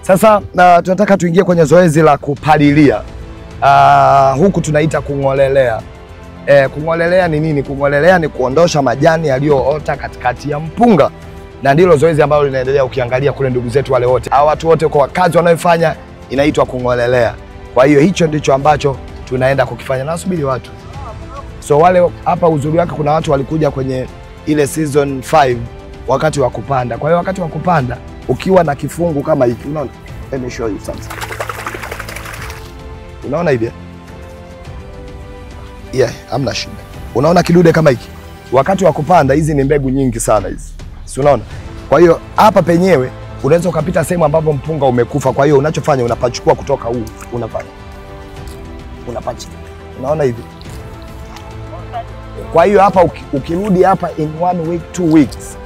Sasa tunataka tuingie kwenye zoezi la kupalilia. Huku tunaita kung'olelea. Kung'olelea ni nini? Kung'olelea ni kuondosha majani yaliyoota katikati ya mpunga. Na ndilo zoezi ambalo linaendelea. Ukiangalia kule ndugu zetu wale wote, hao watu wote kwa kazi wanayofanya inaitwa kung'olelea. Kwa hiyo hicho ndicho ambacho tunaenda kukifanya. Na subiri watu. So wale hapa uzuri wake kuna watu walikuja kwenye ile season 5 wakati wa kupanda. Kwa hiyo wakati wa kupanda ukiwa na kifungu kama hiki, unaona? Let me show you something. Unaona hivi? Yeah, hamna shida. Unaona kidude kama hiki? Wakati wa kupanda hizi ni mbegu nyingi sana hizi. Si unaona? Kwa hiyo hapa penyewe unaweza ukapita sehemu ambapo mpunga umekufa. Kwa hiyo unachofanya unapachukua kutoka huu, unafanya. Unapacha. Unaona hivi? Kwa hiyo hapa ukirudi hapa in 1 week 2 weeks,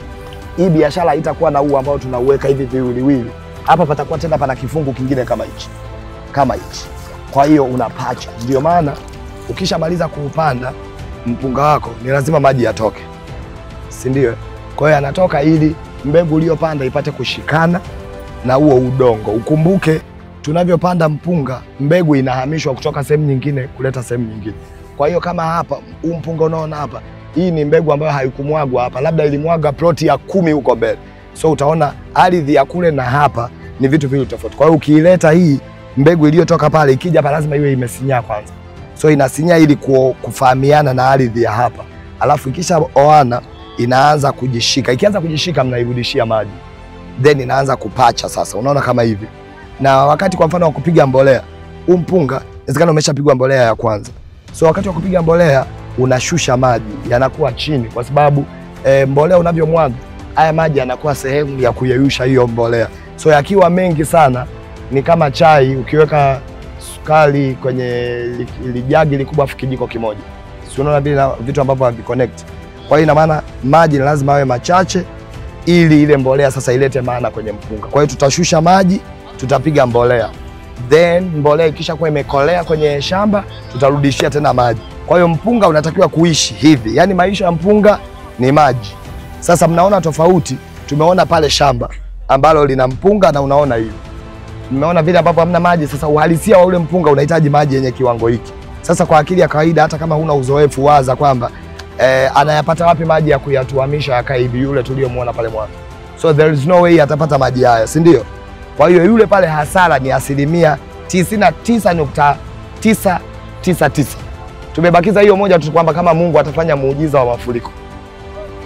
hii biashara haitakuwa na huu ambao tunauweka hivi viwiliwili. Hapa patakuwa tena pana kifungu kingine kama hichi. Kama hichi. Kwa hiyo unapacha. Ndio maana ukishamaliza kuupanda mpunga wako ni lazima maji yatoke. Si ndio? Kwa hiyo yanatoka ili mbegu uliyopanda ipate kushikana na huo udongo. Ukumbuke tunavyopanda mpunga, mbegu inahamishwa kutoka sehemu nyingine kuleta sehemu nyingine. Kwa hiyo kama hapa huu mpunga unaona hapa, hii ni mbegu ambayo haikumwagwa hapa, labda ilimwaga ploti ya 10 huko mbele. So utaona ardhi ya kule na hapa ni vitu viwili tofauti. Kwa hiyo ukiileta hii mbegu iliyotoka pale ikija hapa lazima iwe imesinyaa kwanza. So inasinyaa ili kufahamiana na ardhi ya hapa. Alafu ikisha oana inaanza kujishika. Ikianza kujishika mnairudishia maji. Then inaanza kupacha sasa. Unaona kama hivi. Na wakati kwa mfano wa kupiga mbolea, huu mpunga inawezekana umeshapigwa mbolea ya kwanza. So wakati wa kupiga mbolea unashusha maji, yanakuwa chini kwa sababu mbolea unavyomwaga haya maji yanakuwa sehemu ya kuyeyusha hiyo mbolea. So yakiwa mengi sana ni kama chai ukiweka sukari kwenye lijagi likubwa kijiko kimoja. Si unaona bila vitu ambavyo haviconnect. Kwa hiyo ina maana maji lazima yawe machache ili ile mbolea sasa ilete maana kwenye mpunga. Kwa hiyo tutashusha maji, tutapiga mbolea. Then mbolea ikisha kuwa imekolea kwenye shamba, tutarudishia tena maji. Kwa hiyo mpunga unatakiwa kuishi hivi. Yaani maisha ya mpunga ni maji. Sasa mnaona tofauti, tumeona pale shamba ambalo lina mpunga na unaona hivi. Mmeona vile ambapo hamna maji. Sasa uhalisia wa ule mpunga unahitaji maji yenye kiwango hiki. Sasa kwa akili ya kawaida hata kama huna uzoefu, waza kwamba anayapata wapi maji ya kuyatuhamisha yakae hivi yule tuliyomuona pale mwanzo. So there is no way atapata maji haya, si ndio? Kwa hiyo yule pale hasara ni 99.999. Tumebakiza hiyo moja tu kwamba kama Mungu atafanya muujiza wa mafuriko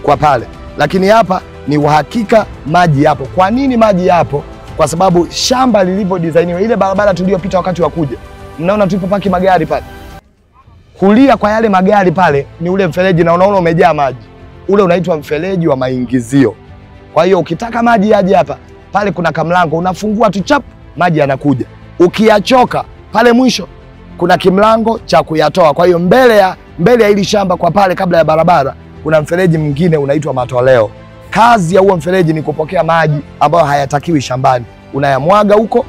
kwa pale. Lakini hapa ni uhakika maji yapo. Kwa nini maji yapo? Kwa sababu shamba lilivyo designiwa, ile barabara tuliyopita wakati wa kuja, mnaona tulipopaki magari pale, kulia kwa yale magari pale ni ule mfereji na unaona umejaa maji. Ule unaitwa mfereji wa maingizio. Kwa hiyo ukitaka maji yaje hapa, pale kuna kamlango unafungua tu chap, maji yanakuja. Ukiyachoka pale mwisho kuna kimlango cha kuyatoa. Kwa hiyo mbele ya hili shamba kwa pale kabla ya barabara kuna mfereji mwingine unaitwa matoleo. Kazi ya huo mfereji ni kupokea maji ambayo hayatakiwi shambani. Unayamwaga huko,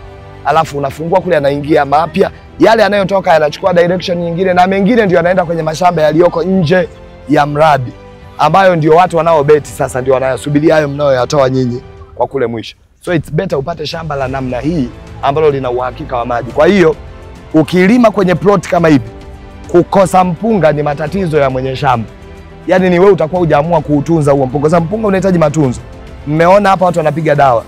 alafu unafungua kule yanaingia mapya. Yale yanayotoka yanachukua direction nyingine na mengine ndio yanaenda kwenye mashamba yaliyoko nje ya mradi, ambayo ndio watu wanaobeti sasa ndio wanayasubiria hayo mnayoyatoa nyinyi kwa kule mwisho. So it's better upate shamba la namna hii ambalo lina uhakika wa maji. Kwa hiyo ukilima kwenye plot kama hivi, kukosa mpunga ni matatizo ya mwenye shamba. Yaani ni wewe utakuwa hujaamua kuutunza huo mpunga. Sasa mpunga unahitaji matunzo. Mmeona hapa watu wanapiga dawa.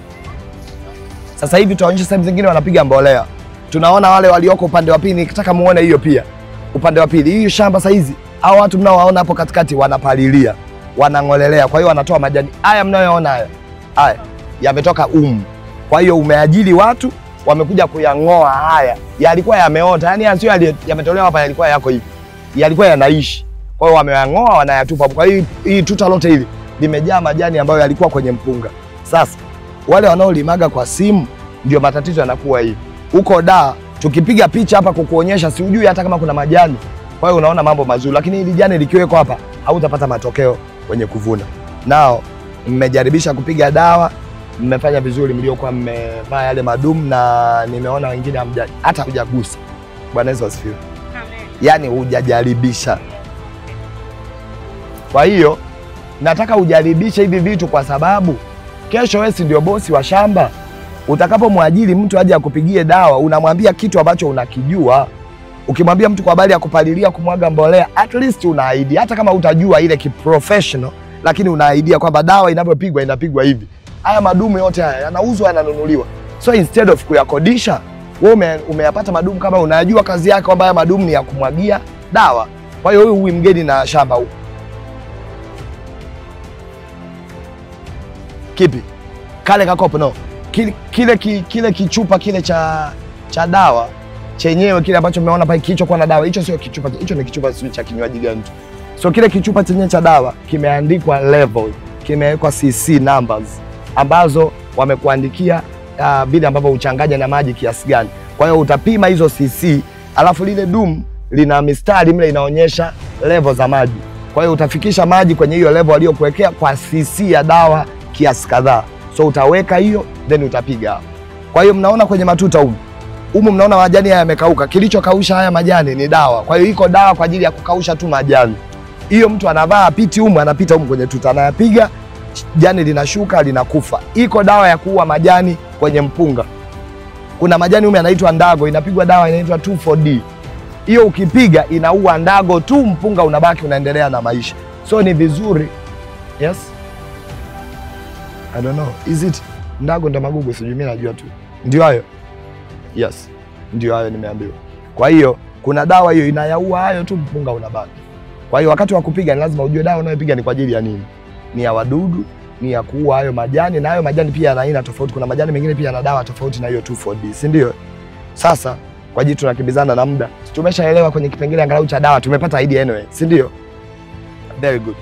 Sasa hivi tunaonyesha sehemu zingine wanapiga mbolea. Tunaona wale walioko upande wa pili, nikitaka muone hiyo pia. Upande wa pili, hii shamba sasa hizi, hao watu mnaowaona hapo katikati wanapalilia, wanang'olelea. Kwa hiyo wanatoa majani. Haya mnayoona haya yametoka Kwa hiyo umeajiri watu wamekuja kuyang'oa haya. Yalikuwa yameota, yani sio yametolewa hapa, yalikuwa yako hivi. Yalikuwa yanaishi. Kwa hiyo wameyang'oa wanayatupa. Kwa hiyo hii tuta lote hili limejaa majani ambayo yalikuwa kwenye mpunga. Sasa wale wanaolimaga kwa simu ndio matatizo yanakuwa hivi. Huko tukipiga picha hapa kukuonyesha, si ujui hata kama kuna majani. Kwa hiyo unaona mambo mazuri, lakini hili jani likiwekwa hapa hautapata matokeo kwenye kuvuna. Nao mmejaribisha kupiga dawa, mmefanya vizuri, mliokuwa mmevaa yale madumu, na nimeona wengine hata hujagusa. Bwana Yesu asifiwe. Amen. Yaani hujajaribisha. Kwa hiyo nataka ujaribishe hivi vitu, kwa sababu kesho wewe si ndio bosi wa shamba. Utakapomwajiri mtu aje akupigie dawa, unamwambia kitu ambacho unakijua. Ukimwambia mtu kwa habari ya kupalilia, kumwaga mbolea, at least una idea, hata kama utajua ile kiprofessional, lakini una idea kwamba dawa inavyopigwa inapigwa hivi. Haya madumu yote haya yanauzwa, yananunuliwa. So instead of kuyakodisha, wewe umeyapata madumu kama unajua kazi yake kwamba haya madumu ni ya kumwagia dawa. Kwa hiyo huyu mgeni na shamba huko. Kipi? Kale kakopo no. Kile kichupa kile cha dawa chenyewe kile ambacho umeona pale kilichokuwa na dawa, hicho sio kichupa, hicho ni kichupa cha kinywaji gani tu. So kile kichupa chenyewe cha dawa kimeandikwa level, kimewekwa cc numbers ambazo wamekuandikia vile ambavyo uchanganya na maji kiasi gani. Kwa hiyo utapima hizo cc, alafu lile dumu lina mistari mle inaonyesha level za maji. Kwa hiyo utafikisha maji kwenye hiyo level aliyokuwekea kwa cc ya dawa kiasi kadhaa. So utaweka hiyo then utapiga hapo. Kwa hiyo mnaona kwenye matuta humu mnaona majani haya yamekauka. Kilichokausha haya majani ni dawa. Kwa hiyo iko dawa kwa ajili ya kukausha tu majani. Hiyo mtu anavaa apiti humu, anapita humu kwenye tuta, anayapiga, jani linashuka, linakufa. Iko dawa ya kuua majani kwenye mpunga. Kuna majani humu yanaitwa ndago, inapigwa dawa inaitwa 2,4-D. Hiyo ukipiga inaua ndago tu, mpunga unabaki unaendelea na maisha. So ni vizuri. Yes. I don't know. Is it ndago ndo magugu, sijui, mimi najua tu. Ndio hayo. Yes. Ndio hayo nimeambiwa. Kwa hiyo kuna dawa hiyo inayaua hayo tu, mpunga unabaki. Kwa hiyo wakati wa kupiga ni lazima ujue dawa unayopiga ni kwa ajili ya nini. Ni ya wadudu, ni ya kuua hayo majani, na hayo majani pia yana aina tofauti. Kuna majani mengine pia yana dawa tofauti na hiyo 2,4-D, si ndio? Sasa kwa jitu tunakimbizana na muda. Tumeshaelewa kwenye kipengele angalau cha dawa, tumepata idea anyway, si ndio? Very good.